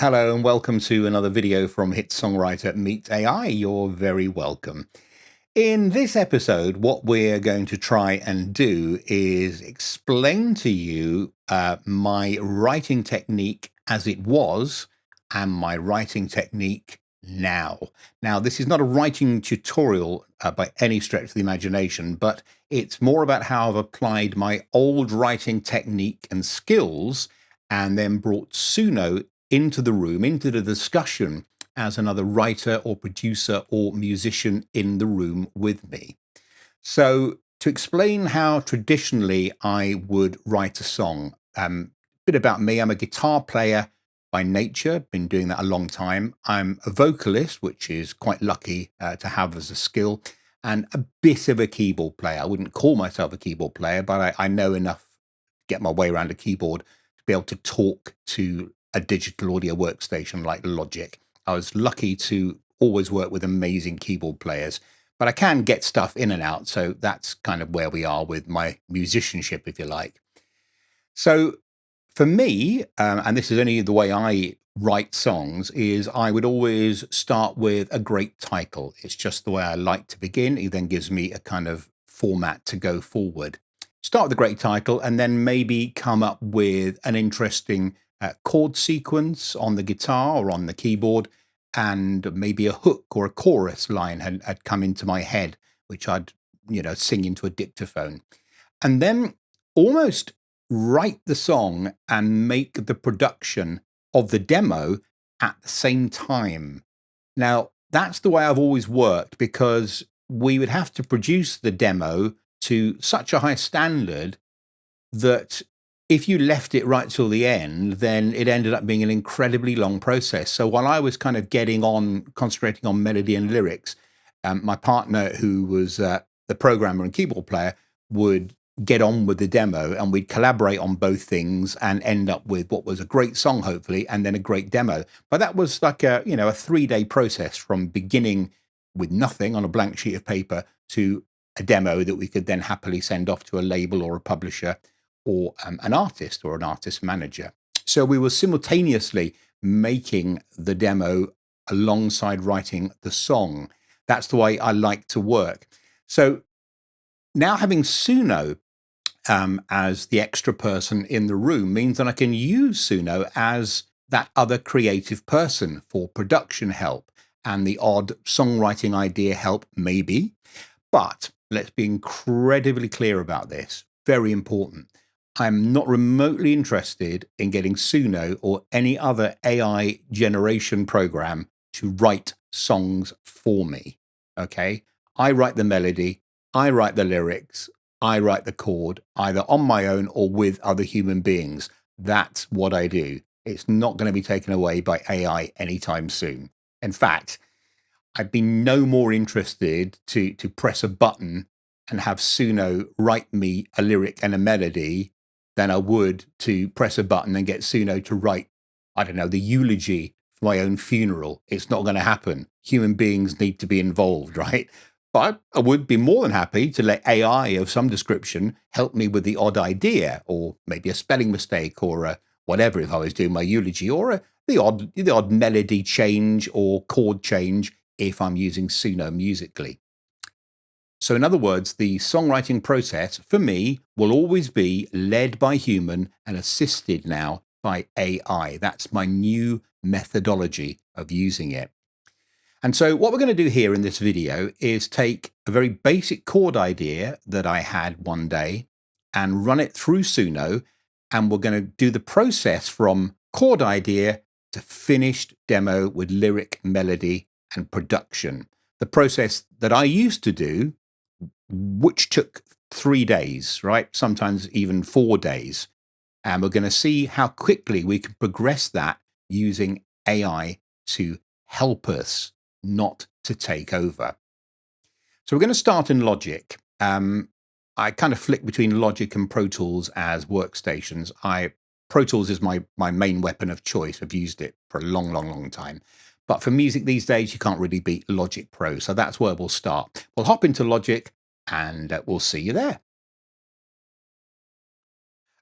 Hello and welcome to another video from Hit Songwriter Meets AI. You're very welcome. In this episode, what we're going to try and do is explain to you my writing technique as it was and my writing technique now. Now, this is not a writing tutorial by any stretch of the imagination, but it's more about how I've applied my old writing technique and skills and then brought Suno into the room, into the discussion as another writer or producer or musician in the room with me. So to explain how traditionally I would write a song, a bit about me, I'm a guitar player by nature, been doing that a long time. I'm a vocalist, which is quite lucky to have as a skill, and a bit of a keyboard player. I wouldn't call myself a keyboard player, but I know enough to get my way around a keyboard to be able to talk to a digital audio workstation like Logic. I was lucky to always work with amazing keyboard players, but I can get stuff in and out. So that's kind of where we are with my musicianship, if you like. So for me, and this is only the way I write songs, is I would always start with a great title. It's just the way I like to begin. It then gives me a kind of format to go forward. Start with a great title and then maybe come up with an interesting chord sequence on the guitar or on the keyboard, and maybe a hook or a chorus line had come into my head, which I'd, sing into a dictaphone. And then almost write the song and make the production of the demo at the same time. Now, that's the way I've always worked because we would have to produce the demo to such a high standard that if you left it right till the end, then it ended up being an incredibly long process. So while I was kind of concentrating on melody and lyrics, my partner, who was the programmer and keyboard player, would get on with the demo and we'd collaborate on both things and end up with what was a great song, hopefully, and then a great demo. But that was like a 3-day process from beginning with nothing on a blank sheet of paper to a demo that we could then happily send off to a label or a publisher or an artist or an artist manager. So we were simultaneously making the demo alongside writing the song. That's the way I like to work. So now having Suno as the extra person in the room means that I can use Suno as that other creative person for production help and the odd songwriting idea help, maybe. But let's be incredibly clear about this. Very important. I'm not remotely interested in getting Suno or any other AI generation program to write songs for me. Okay. I write the melody, I write the lyrics, I write the chord, either on my own or with other human beings. That's what I do. It's not going to be taken away by AI anytime soon. In fact, I'd be no more interested to press a button and have Suno write me a lyric and a melody than I would to press a button and get Suno to write, I don't know, the eulogy for my own funeral. It's not going to happen. Human beings need to be involved, right? But I would be more than happy to let AI of some description help me with the odd idea, or maybe a spelling mistake, or whatever if I was doing my eulogy, or the odd melody change or chord change if I'm using Suno musically. So in other words, the songwriting process for me will always be led by human and assisted now by AI. That's my new methodology of using it. And so what we're going to do here in this video is take a very basic chord idea that I had one day and run it through Suno. And we're going to do the process from chord idea to finished demo with lyric, melody, and production. The process that I used to do, which took 3 days, right? Sometimes even 4 days. And we're going to see how quickly we can progress that using AI to help us, not to take over. So we're going to start in Logic. I kind of flick between Logic and Pro Tools as workstations. Pro Tools is my main weapon of choice. I've used it for a long time. But for music these days, you can't really beat Logic Pro. So that's where we'll start. We'll hop into Logic and we'll see you there.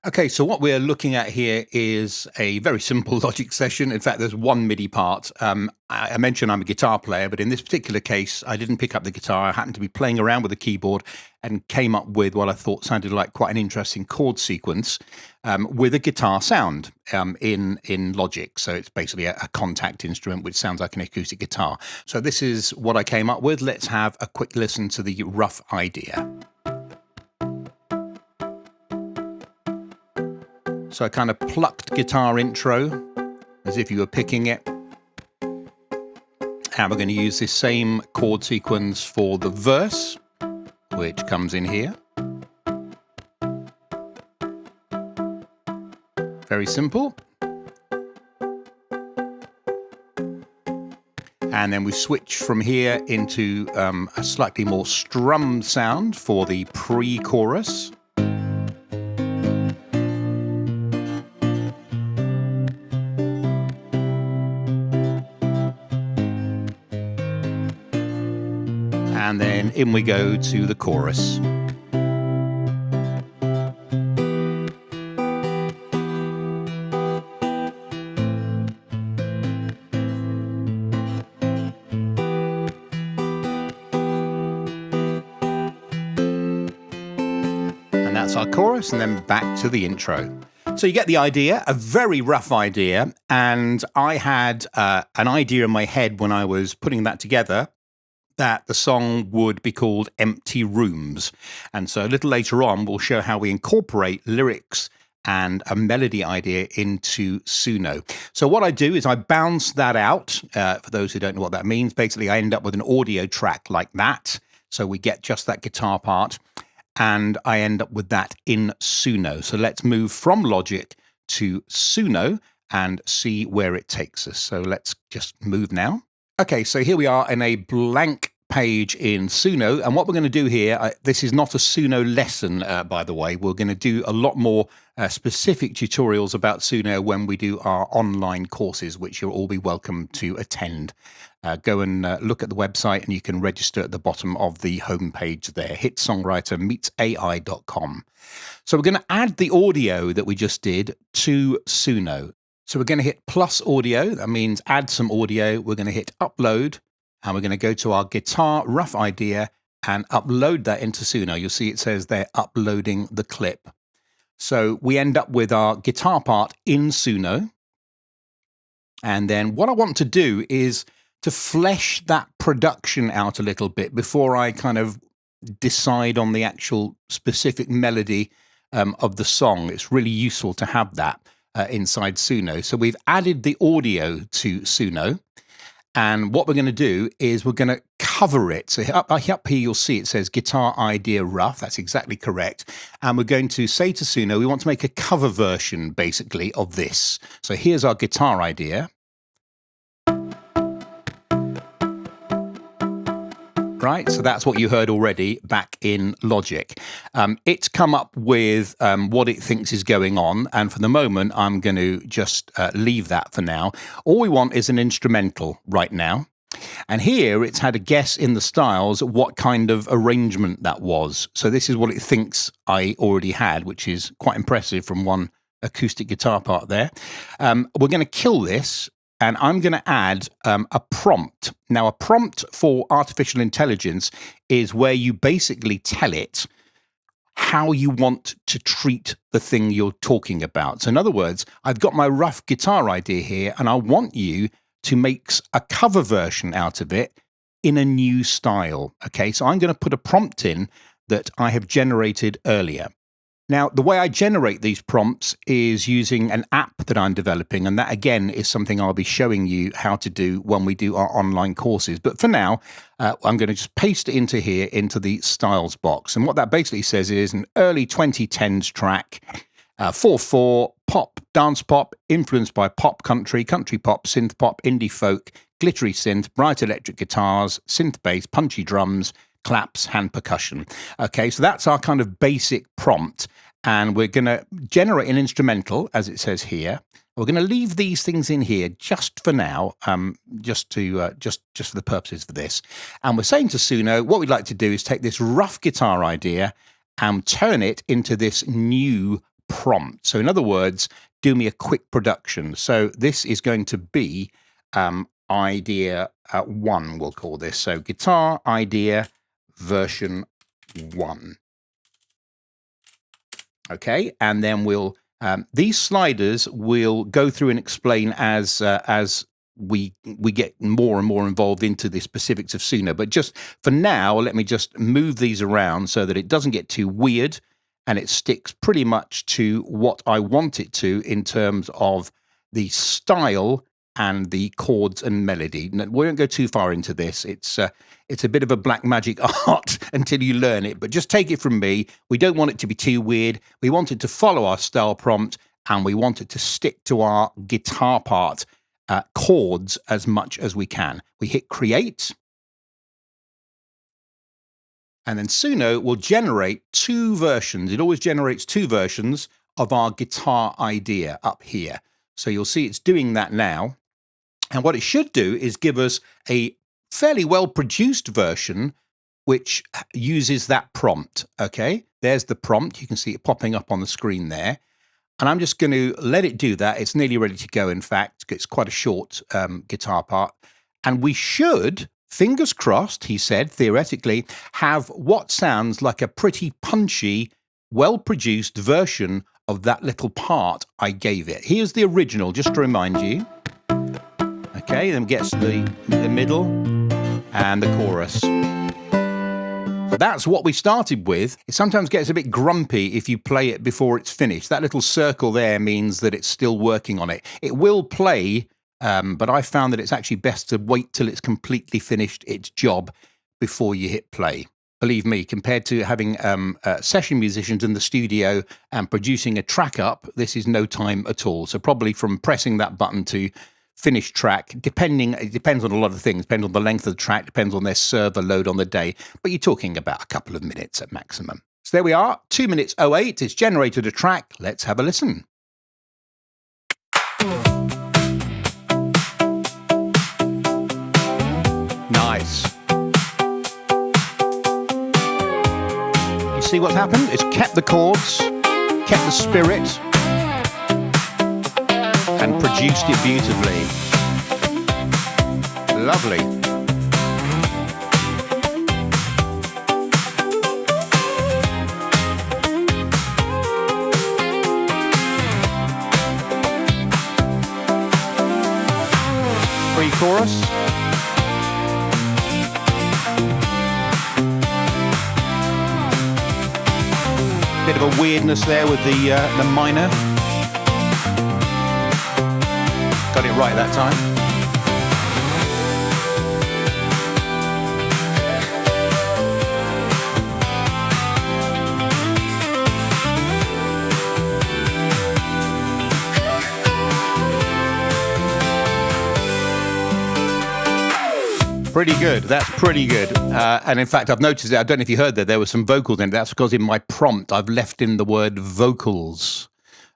Okay, so what we're looking at here is a very simple Logic session. In fact, there's one MIDI part. I mentioned I'm a guitar player, but in this particular case, I didn't pick up the guitar. I happened to be playing around with the keyboard and came up with what I thought sounded like quite an interesting chord sequence with a guitar sound in Logic. So it's basically a contact instrument, which sounds like an acoustic guitar. So this is what I came up with. Let's have a quick listen to the rough idea. So I kind of plucked guitar intro as if you were picking it. And we're going to use this same chord sequence for the verse, which comes in here. Very simple. And then we switch from here into a slightly more strummed sound for the pre-chorus. And then in we go to the chorus. And that's our chorus, and then back to the intro. So you get the idea, a very rough idea, and I had an idea in my head when I was putting that together that the song would be called Empty Rooms. And so a little later on, we'll show how we incorporate lyrics and a melody idea into Suno. So what I do is I bounce that out. For those who don't know what that means, basically I end up with an audio track like that. So we get just that guitar part, and I end up with that in Suno. So let's move from Logic to Suno and see where it takes us. So let's just move now. Okay, so here we are in a blank page in Suno, and what we're going to do here, this is not a Suno lesson, by the way. We're going to do a lot more specific tutorials about Suno when we do our online courses, which you'll all be welcome to attend. Go and look at the website, and you can register at the bottom of the homepage there, hitsongwriter.ai.com. So we're going to add the audio that we just did to Suno. So we're going to hit plus audio. That means add some audio. We're going to hit upload, and we're going to go to our guitar rough idea and upload that into Suno. You'll see it says they're uploading the clip. So we end up with our guitar part in Suno. And then what I want to do is to flesh that production out a little bit before I kind of decide on the actual specific melody of the song. It's really useful to have that inside Suno. So we've added the audio to Suno, and what we're going to do is we're going to cover it. So up here you'll see it says guitar idea rough. That's exactly correct. And we're going to say to Suno, we want to make a cover version basically of this. So here's our guitar idea. Right, so that's what you heard already back in Logic. It's come up with what it thinks is going on, and for the moment, I'm going to just leave that for now. All we want is an instrumental right now. And here it's had a guess in the styles what kind of arrangement that was. So this is what it thinks I already had, which is quite impressive from one acoustic guitar part there. We're going to kill this. And I'm going to add a prompt. Now, a prompt for artificial intelligence is where you basically tell it how you want to treat the thing you're talking about. So in other words, I've got my rough guitar idea here, and I want you to make a cover version out of it in a new style. Okay, so I'm going to put a prompt in that I have generated earlier. Now, the way I generate these prompts is using an app that I'm developing, and that, again, is something I'll be showing you how to do when we do our online courses. But for now, I'm going to just paste it into here, into the styles box. And what that basically says is an early 2010s track, 4/4, pop, dance pop, influenced by pop country, country pop, synth pop, indie folk, glittery synth, bright electric guitars, synth bass, punchy drums, claps, hand percussion. Okay, so that's our kind of basic prompt, and we're going to generate an instrumental, as it says here. We're going to leave these things in here just for now, just for the purposes of this. And we're saying to Suno, what we'd like to do is take this rough guitar idea and turn it into this new prompt. So in other words, do me a quick production. So this is going to be idea 1, we'll call this. So guitar idea version 1. Okay, and then we'll these sliders will go through and explain as we get more and more involved into the specifics of Suno. But just for now, let me just move these around so that it doesn't get too weird and it sticks pretty much to what I want it to in terms of the style and the chords and melody. We won't go too far into this. It's a bit of a black magic art until you learn it, but just take it from me. We don't want it to be too weird. We want it to follow our style prompt, and we want it to stick to our guitar part chords as much as we can. We hit create, and then Suno will generate 2 versions. It always generates 2 versions of our guitar idea up here. So you'll see it's doing that now. And what it should do is give us a fairly well-produced version which uses that prompt, okay? There's the prompt. You can see it popping up on the screen there. And I'm just going to let it do that. It's nearly ready to go, in fact. It's quite a short guitar part. And we should, fingers crossed, he said, theoretically, have what sounds like a pretty punchy, well-produced version of that little part I gave it. Here's the original, just to remind you. Okay, then gets the middle and the chorus. So that's what we started with. It sometimes gets a bit grumpy if you play it before it's finished. That little circle there means that it's still working on it. It will play, but I found that it's actually best to wait till it's completely finished its job before you hit play. Believe me, compared to having session musicians in the studio and producing a track up, this is no time at all. So probably from pressing that button to finished track, it depends on a lot of things, depends on the length of the track, depends on their server load on the day, but you're talking about a couple of minutes at maximum. So there we are, 2 minutes 08, it's generated a track. Let's have a listen. Nice. You see what's happened? It's kept the chords, kept the spirit, and produced it beautifully. Lovely. Pre-chorus. Bit of a weirdness there with the minor. Got it right that time. Pretty good. That's pretty good. And in fact, I've noticed it. I don't know if you heard that there were some vocals in it. That's because in my prompt, I've left in the word vocals.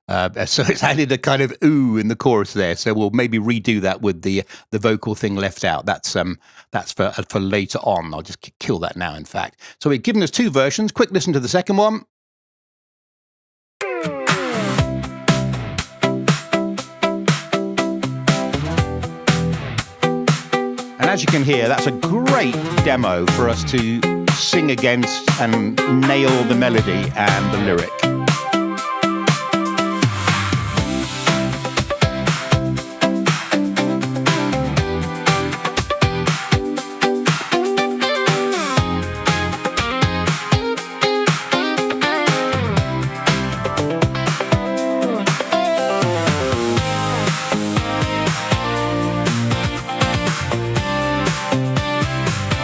So it's added a kind of ooh in the chorus there. So we'll maybe redo that with the vocal thing left out. That's for later on. I'll just kill that now, in fact. So we've given us 2 versions. Quick listen to the second one. And as you can hear, that's a great demo for us to sing against and nail the melody and the lyric.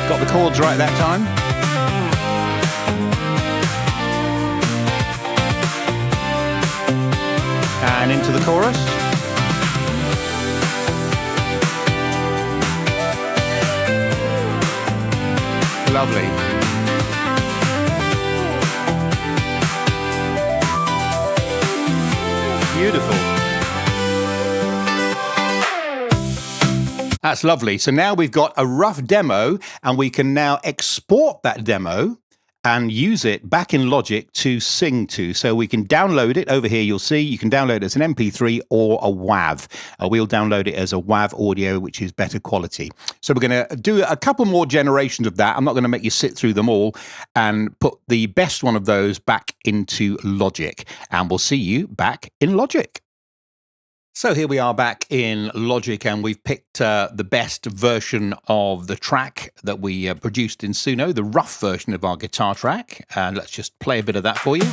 Got the chords right that time. And into the chorus. Lovely. Beautiful. That's lovely. So now we've got a rough demo, and we can now export that demo and use it back in Logic to sing to. So we can download it over here. You'll see you can download it as an MP3 or a WAV. We'll download it as a WAV audio, which is better quality. So we're going to do a couple more generations of that. I'm not going to make you sit through them all, and put the best one of those back into Logic. And we'll see you back in Logic. So here we are back in Logic, and we've picked the best version of the track that we produced in Suno, the rough version of our guitar track. And let's just play a bit of that for you.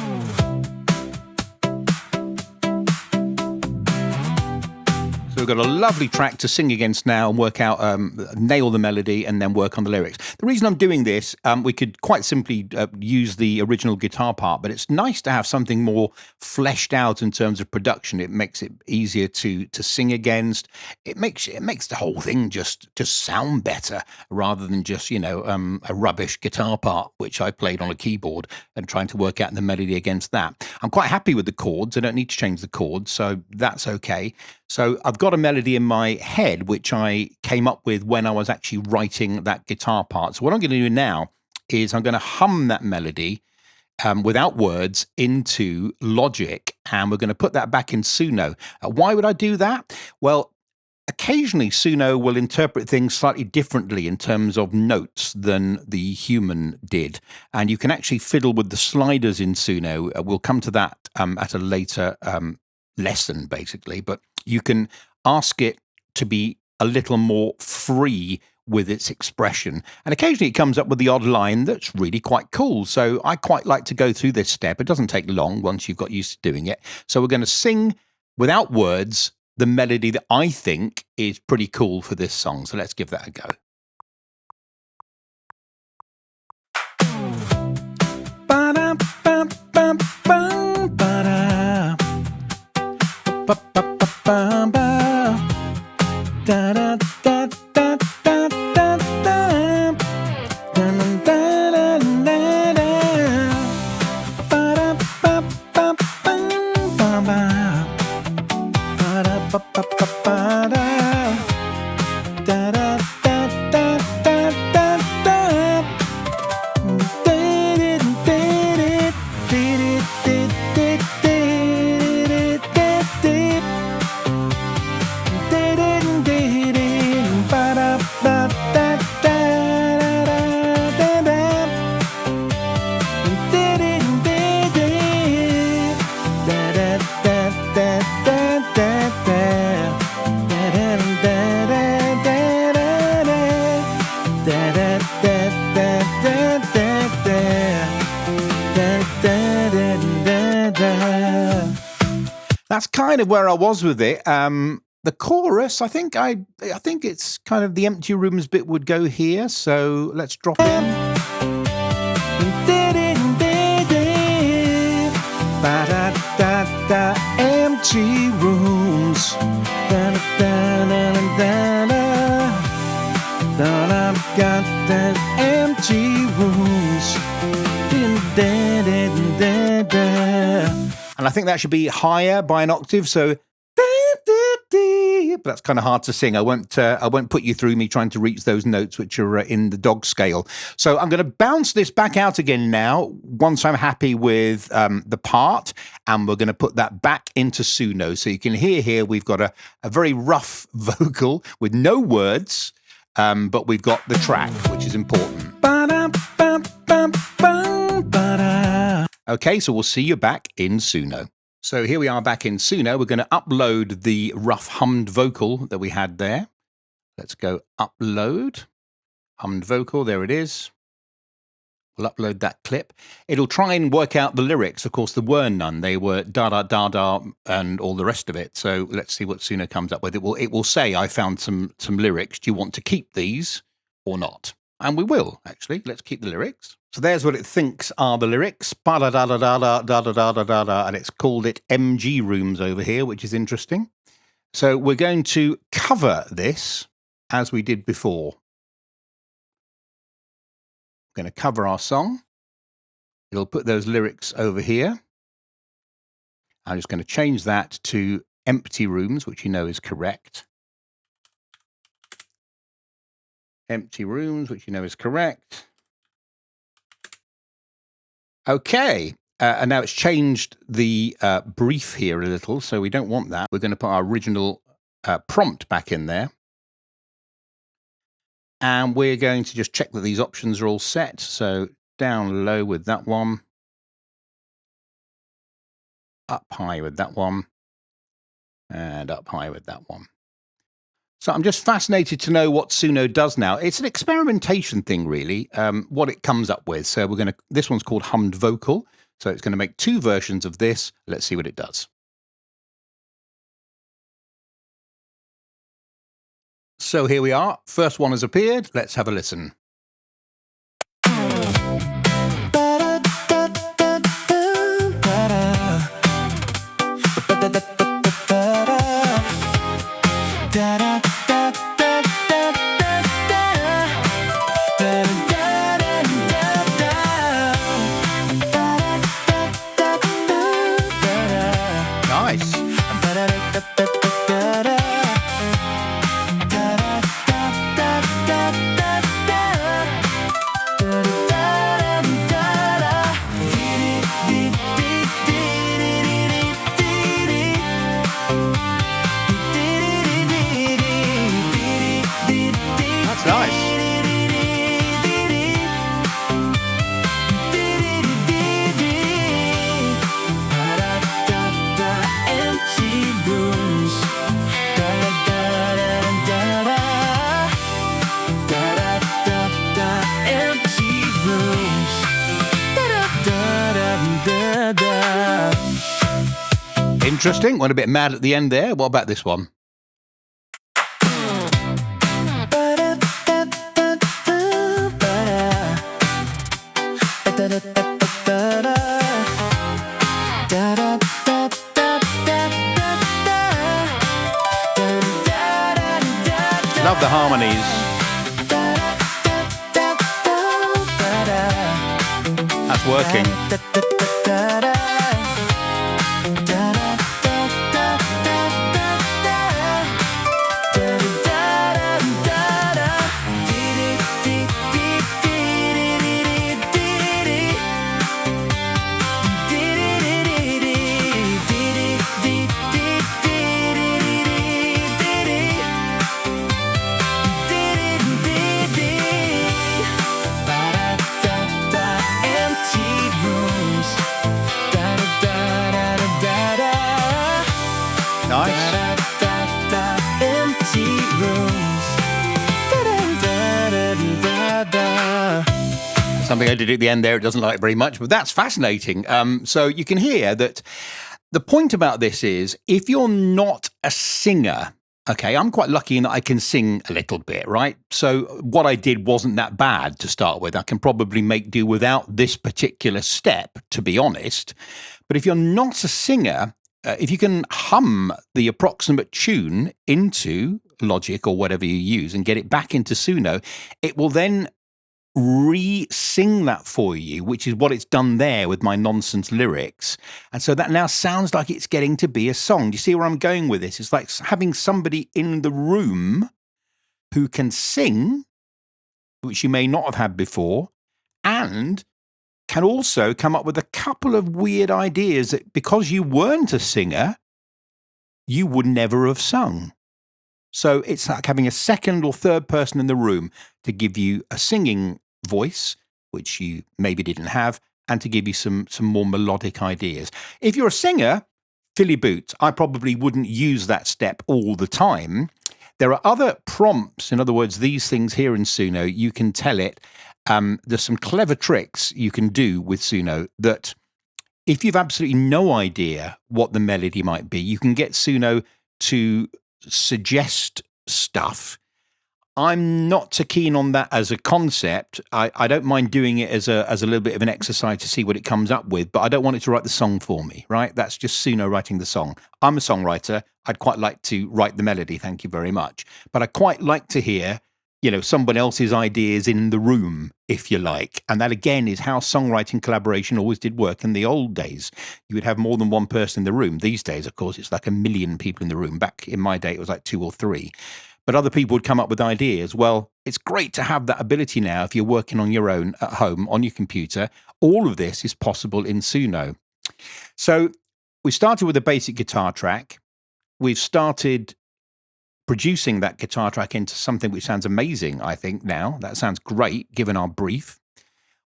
So we've got a lovely track to sing against now and work out, nail the melody and then work on the lyrics. The reason I'm doing this, we could quite simply use the original guitar part, but it's nice to have something more fleshed out in terms of production. It makes it easier to sing against. It makes the whole thing just sound better, rather than just, you know, a rubbish guitar part, which I played on a keyboard and trying to work out the melody against that. I'm quite happy with the chords. I don't need to change the chords, so that's okay. So I've got a melody in my head, which I came up with when I was actually writing that guitar part. So what I'm going to do now is I'm going to hum that melody without words into Logic, and we're going to put that back in Suno. Why would I do that? Well, occasionally Suno will interpret things slightly differently in terms of notes than the human did. And you can actually fiddle with the sliders in Suno. We'll come to that at a later lesson, basically, but you can ask it to be a little more free with its expression. And occasionally it comes up with the odd line that's really quite cool. So I quite like to go through this step. It doesn't take long once you've got used to doing it. So we're going to sing without words the melody that I think is pretty cool for this song. So let's give that a go. That's kind of where I was with it. The chorus, I think it's kind of the empty rooms bit would go here. So let's drop in. Empty rooms. I've got that empty rooms. And I think that should be higher by an octave. So, but that's kind of hard to sing. I won't put you through me trying to reach those notes which are in the dog scale. So I'm going to bounce this back out again now once I'm happy with the part, and we're going to put that back into Suno. So you can hear here we've got a very rough vocal with no words, but we've got the track, which is important. Okay, so we'll see you back in Suno. So here we are back in Suno. We're going to upload the rough hummed vocal that we had there. Let's go upload. Hummed vocal, there it is. We'll upload that clip. It'll try and work out the lyrics. Of course, there were none. They were da-da-da-da and all the rest of it. So let's see what Suno comes up with. It will say, I found some lyrics. Do you want to keep these or not? And we will, actually. Let's keep the lyrics. So there's what it thinks are the lyrics. Ba-da-da-da-da-da-da-da-da-da-da. And it's called it MG Rooms over here, which is interesting. So we're going to cover this as we did before. We're going to cover our song. It'll put those lyrics over here. I'm just going to change that to empty rooms, which you know is correct. Empty rooms, which you know is correct. Okay. And now it's changed the brief here a little, so we don't want that. We're going to put our original prompt back in there. And we're going to just check that these options are all set. So down low with that one. Up high with that one. And up high with that one. So I'm just fascinated to know what Suno does now. It's an experimentation thing, really, what it comes up with. So this one's called Hummed Vocal. So it's going to make 2 versions of this. Let's see what it does. So here we are. First one has appeared. Let's have a listen. Interesting. Went a bit mad at the end there. What about this one? Love the harmonies. That's working. Something I did at the end there, it doesn't like it very much, but that's fascinating. So you can hear that the point about this is if you're not a singer, okay, I'm quite lucky in that I can sing a little bit, right? So what I did wasn't that bad to start with. I can probably make do without this particular step, to be honest. But if you're not a singer, if you can hum the approximate tune into Logic or whatever you use and get it back into Suno, it will then re-sing that for you, which is what it's done there with my nonsense lyrics. And so that now sounds like it's getting to be a song. Do you see where I'm going with this? It's like having somebody in the room who can sing, which you may not have had before, and can also come up with a couple of weird ideas that because you weren't a singer, you would never have sung. So it's like having a second or third person in the room to give you a singing voice, which you maybe didn't have, and to give you some more melodic ideas. If you're a singer, Philly Boot, I probably wouldn't use that step all the time. There are other prompts, in other words, these things here in Suno, you can tell it. There's some clever tricks you can do with Suno that if you've absolutely no idea what the melody might be, you can get Suno to suggest stuff. I'm not so keen on that as a concept. I don't mind doing it as a little bit of an exercise to see what it comes up with, but I don't want it to write the song for me, right? That's just Suno writing the song. I'm a songwriter. I'd quite like to write the melody, thank you very much. But I quite like to hear, someone else's ideas in the room, if you like. And that, again, is how songwriting collaboration always did work in the old days. You would have more than one person in the room. These days, of course, it's like 1 million people in the room. Back in my day, it was like 2 or 3. but other people would come up with ideas. Well, it's great to have that ability now if you're working on your own at home on your computer. All of this is possible in Suno. So we started with a basic guitar track. We've started producing that guitar track into something which sounds amazing, I think, now. That sounds great, given our brief.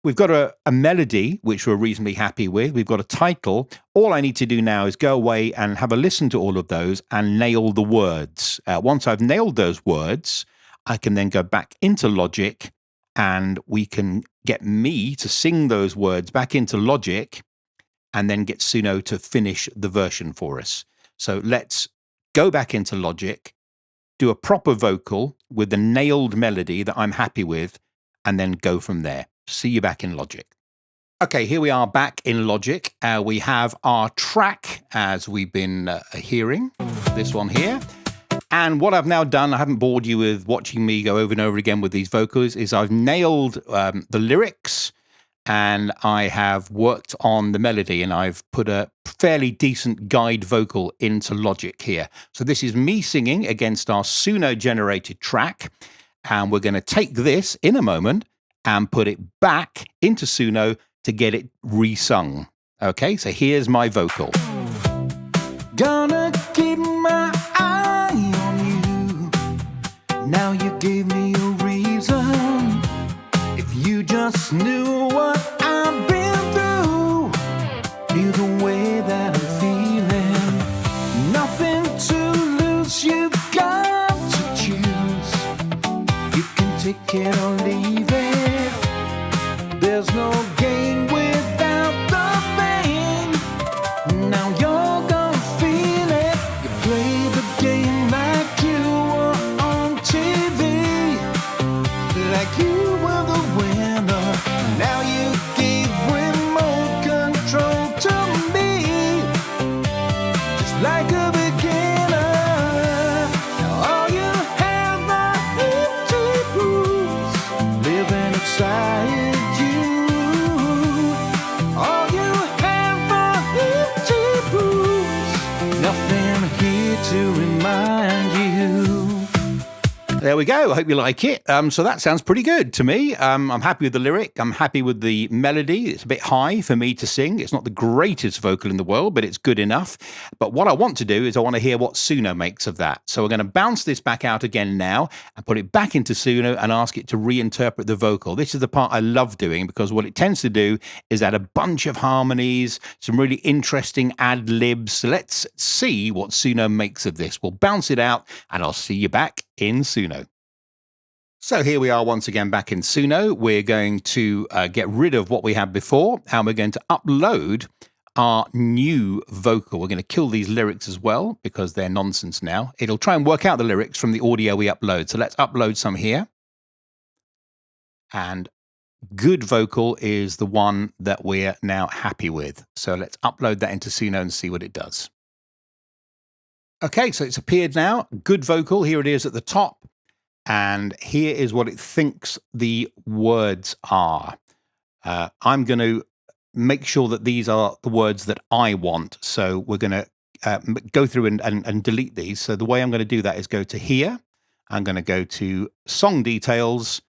We've got a melody, which we're reasonably happy with. We've got a title. All I need to do now is go away and have a listen to all of those and nail the words. Once I've nailed those words, I can then go back into Logic and we can get me to sing those words back into Logic and then get Suno to finish the version for us. So let's go back into Logic, do a proper vocal with the nailed melody that I'm happy with, and then go from there. See you back in Logic. Okay, here we are back in Logic. We have our track as we've been hearing, this one here. And what I've now done, I haven't bored you with watching me go over and over again with these vocals, is I've nailed the lyrics and I have worked on the melody, and I've put a fairly decent guide vocal into Logic here. So this is me singing against our Suno generated track. And we're going to take this in a moment and put it back into Suno to get it resung. Okay, so here's my vocal. Gonna keep my eye on you. Now you gave me a reason. If you just knew what I've been through, knew the way that I'm feeling. Nothing to lose, you've got to choose. You can take it or leave it. There's no gain without the pain. Now you're gonna feel it. You play the game like you were on TV, like you were the winner. Now you gave remote control to me, just like a beginner. Now all you have are empty rooms living inside you. All you have are empty rooms, nothing here to remind you. There we go. I hope you like it. So that sounds pretty good to me. I'm happy with the lyric. I'm happy with the melody. It's a bit high for me to sing. It's not the greatest vocal in the world, but it's good enough. But what I want to do is I want to hear what Suno makes of that. So we're going to bounce this back out again now and put it back into Suno and ask it to reinterpret the vocal. This is the part I love doing, because what it tends to do is add a bunch of harmonies, some really interesting ad libs. So let's see what Suno makes of this. We'll bounce it out and I'll see you back in Suno. So here we are once again back in Suno. We're going to get rid of what we had before, and we're going to upload our new vocal. We're going to kill these lyrics as well because they're nonsense now. It'll try and work out the lyrics from the audio we upload. So let's upload some here. And good vocal is the one that we're now happy with. So let's upload that into Suno and see what it does. Okay, so it's appeared now. Good vocal. Here it is at the top. And here is what it thinks the words are. I'm going to make sure that these are the words that I want. So we're going to go through and delete these. So the way I'm going to do that is go to here. I'm going to go to Song Details,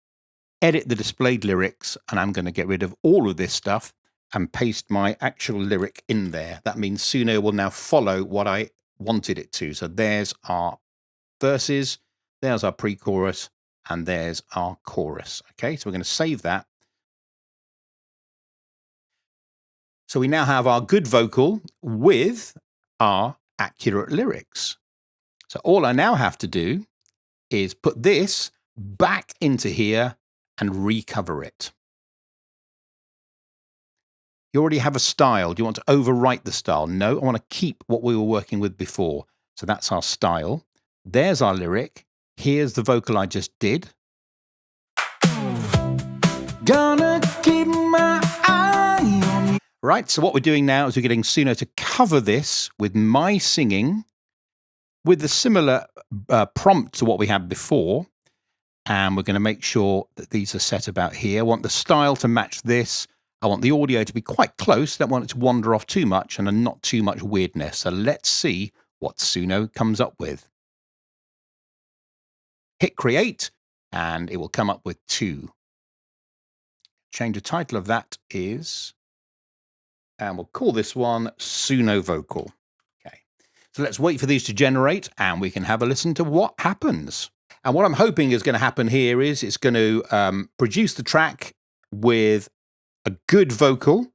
edit the displayed lyrics, and I'm going to get rid of all of this stuff and paste my actual lyric in there. That means Suno will now follow what I wanted it to. So there's our verses, there's our pre-chorus, and there's our chorus. Okay, so we're going to save that. So we now have our good vocal with our accurate lyrics. So all I now have to do is put this back into here and recover it. You already have a style. Do you want to overwrite the style? No, I want to keep what we were working with before. So that's our style. There's our lyric. Here's the vocal I just did. Gonna keep my eye on you. Right, so what we're doing now is we're getting Suno to cover this with my singing with a similar prompt to what we had before. And we're going to make sure that these are set about here. I want the style to match this. I want the audio to be quite close. Don't want it to wander off too much and not too much weirdness. So let's see what Suno comes up with. hit create, and it will come up with 2. Change the title of that is, and we'll call this one Suno Vocal. Okay, so let's wait for these to generate, and we can have a listen to what happens. And what I'm hoping is going to happen here is it's going to produce the track with a good vocal,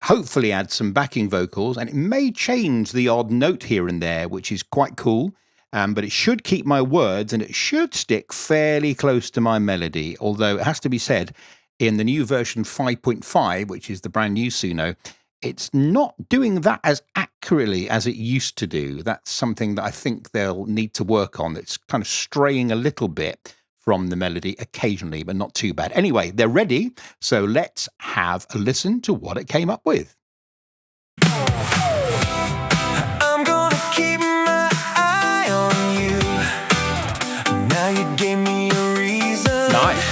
hopefully add some backing vocals, and it may change the odd note here and there, which is quite cool. But it should keep my words, and it should stick fairly close to my melody. Although it has to be said, in the new version 5.5, which is the brand new Suno, it's not doing that as accurately as it used to do. That's something that I think they'll need to work on. It's kind of straying a little bit from the melody occasionally, but not too bad. Anyway, they're ready, so let's have a listen to what it came up with. I'm gonna keep my eye on you. Now you gave me a reason. Nice.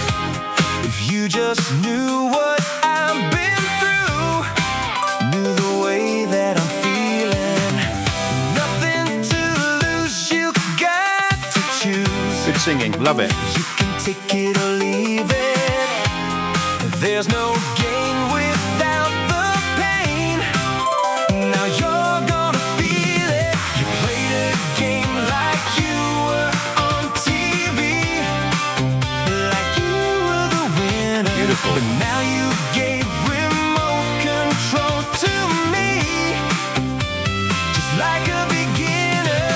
If you just knew what I've been through, knew the way that I'm feeling, nothing to lose, you got to choose. Good singing, love it. You can take it or leave it. There's no gain without the pain. Now you're gonna feel it. You played a game like you were on TV, like you were the winner. Beautiful. But now you gave remote control to me, just like a beginner.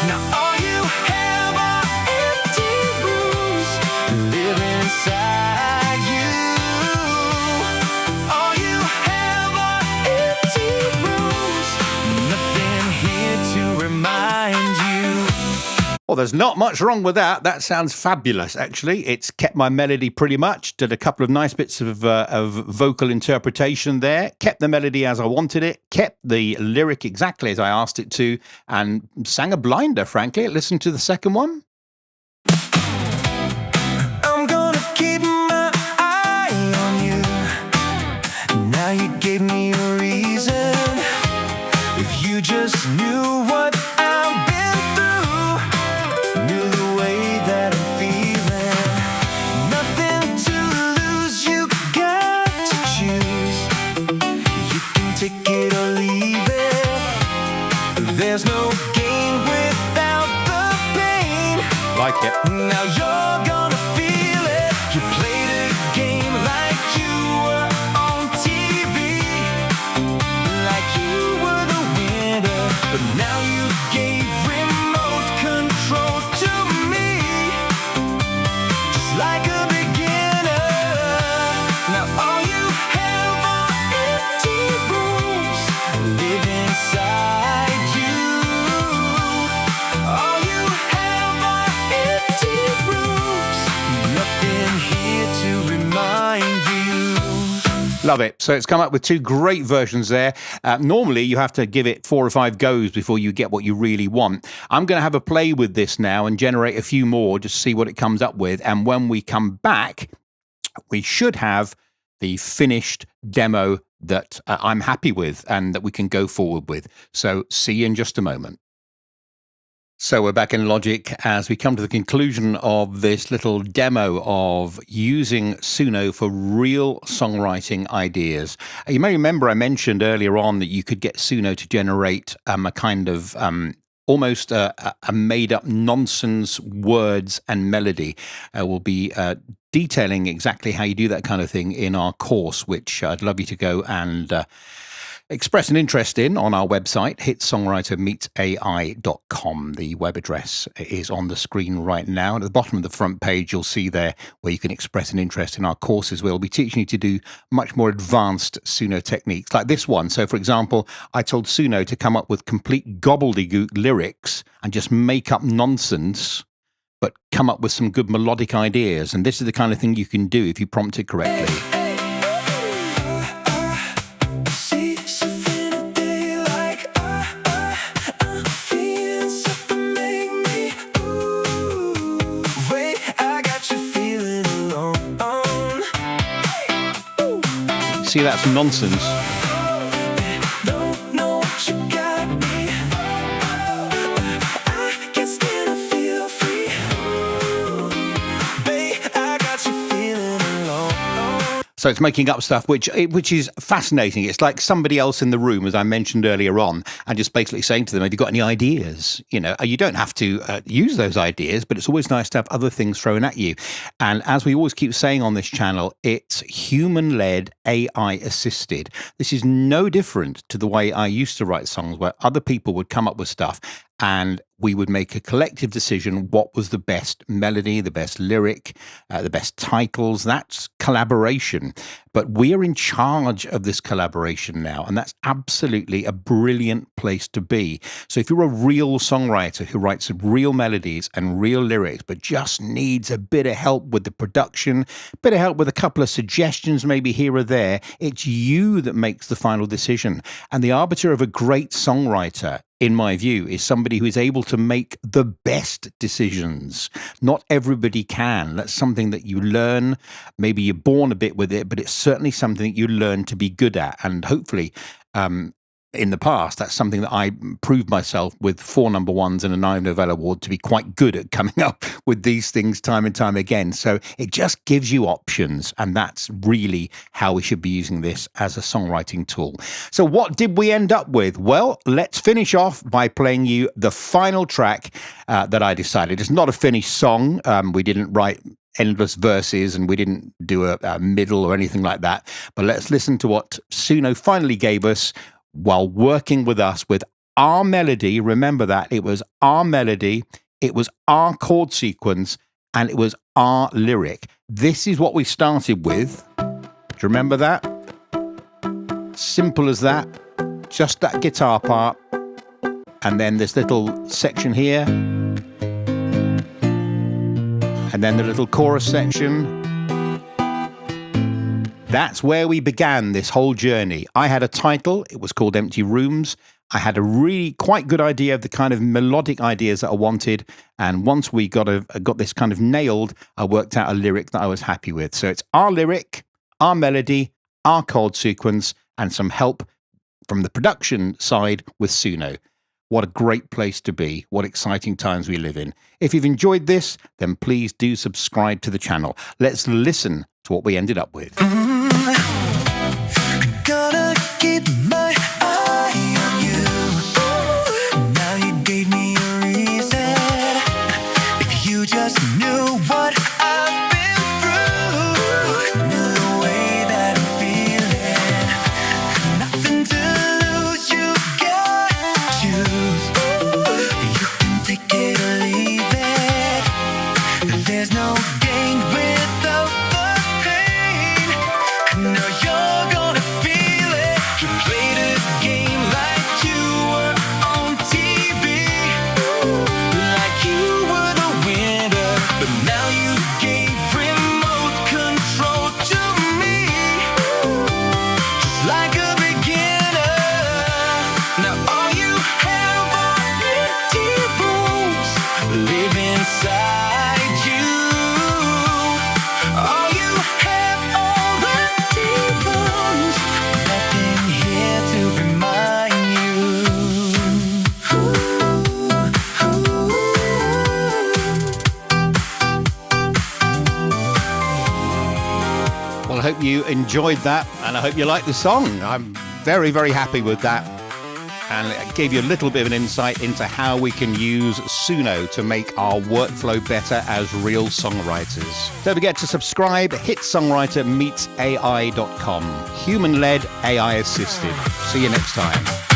Now all you have are empty rooms, live inside you. All you have are empty rooms, nothing here to remind you. Well, there's not much wrong with that. That sounds fabulous, actually. It's kept my melody pretty much, did a couple of nice bits of vocal interpretation there, kept the melody as I wanted it, kept the lyric exactly as I asked it to, and sang a blinder, frankly. Listen to the second one. I'm gonna keep my eye on you. Now you gave me a reason. If you just knew what I've been through, knew the way that I'm feeling, nothing to lose, you got to choose. You can take it or leave it. There's no gain without the pain. Like it. Now you're gonna feel it. You played a game like you were on TV, like you were the winner. But now you gave remote control to me, just like a beginner. Now all you have are empty rooms, live inside you. All you have are empty rooms, nothing here to remind you. Love it. So it's come up with 2 great versions there. Normally, you have to give it 4 or 5 goes before you get what you really want. I'm going to have a play with this now and generate a few more just to see what it comes up with. And when we come back, we should have the finished demo that I'm happy with and that we can go forward with. So see you in just a moment. So we're back in Logic as we come to the conclusion of this little demo of using Suno for real songwriting ideas. You may remember I mentioned earlier on that you could get Suno to generate a kind of almost a made-up nonsense words and melody. We'll be detailing exactly how you do that kind of thing in our course, which I'd love you to go and express an interest in on our website, hitsongwritermeetsai.com. The web address is on the screen right now. And at the bottom of the front page, you'll see there where you can express an interest in our courses. We'll be teaching you to do much more advanced Suno techniques like this one. So, for example, I told Suno to come up with complete gobbledygook lyrics and just make up nonsense, but come up with some good melodic ideas. And this is the kind of thing you can do if you prompt it correctly. See, that's nonsense. So it's making up stuff, which is fascinating. It's like somebody else in the room, as I mentioned earlier on, and just basically saying to them, have you got any ideas? You know, you don't have to use those ideas, but it's always nice to have other things thrown at you. And as we always keep saying on this channel, it's human-led, AI-assisted. This is no different to the way I used to write songs, where other people would come up with stuff and we would make a collective decision what was the best melody, the best lyric, the best titles. That's collaboration. But we are in charge of this collaboration now, and that's absolutely a brilliant place to be. So if you're a real songwriter who writes real melodies and real lyrics, but just needs a bit of help with the production, a bit of help with a couple of suggestions maybe here or there, it's you that makes the final decision. And the arbiter of a great songwriter, in my view, is somebody who is able to make the best decisions. Not everybody can. That's something that you learn. Maybe you're born a bit with it, but it's certainly something that you learn to be good at. And hopefully, in the past, that's something that I proved myself with 4 number ones and an Ivor Novello Award to be quite good at coming up with these things time and time again. So it just gives you options, and that's really how we should be using this as a songwriting tool. So what did we end up with? Well, let's finish off by playing you the final track that I decided. It's not a finished song. We didn't write endless verses and we didn't do a middle or anything like that. But let's listen to what Suno finally gave us while working with us with our melody. Remember that it was our melody, it was our chord sequence, and it was our lyric. This is what we started with. Do you remember that? Simple as that. Just that guitar part. And then this little section here. And then the little chorus section. That's where we began this whole journey. I had a title. It was called Empty Rooms. I had a really quite good idea of the kind of melodic ideas that I wanted. And once we got this kind of nailed, I worked out a lyric that I was happy with. So it's our lyric, our melody, our chord sequence, and some help from the production side with Suno. What a great place to be. What exciting times we live in. If you've enjoyed this, then please do subscribe to the channel. Let's listen to what we ended up with. Gonna keep my eye on you. Now you gave me a reason. If you just knew what I've been through, knew the way that I'm feeling. Nothing to lose, you've got to choose. You can take it or leave it. There's no gain without the pain. Now you're gonna feel it. You played a game like you were on TV, like you were the winner, but now you gave remote control to me, just like a beginner. Now all you have are empty rooms, live inside you. All you have are empty rooms, nothing here to remind you. Well, I hope you enjoyed that, and I hope you like the song. I'm very, very happy with that. And it gave you a little bit of an insight into how we can use Suno to make our workflow better as real songwriters. Don't forget to subscribe, hit songwriter meets AI.com. Human-led, AI-assisted. See you next time.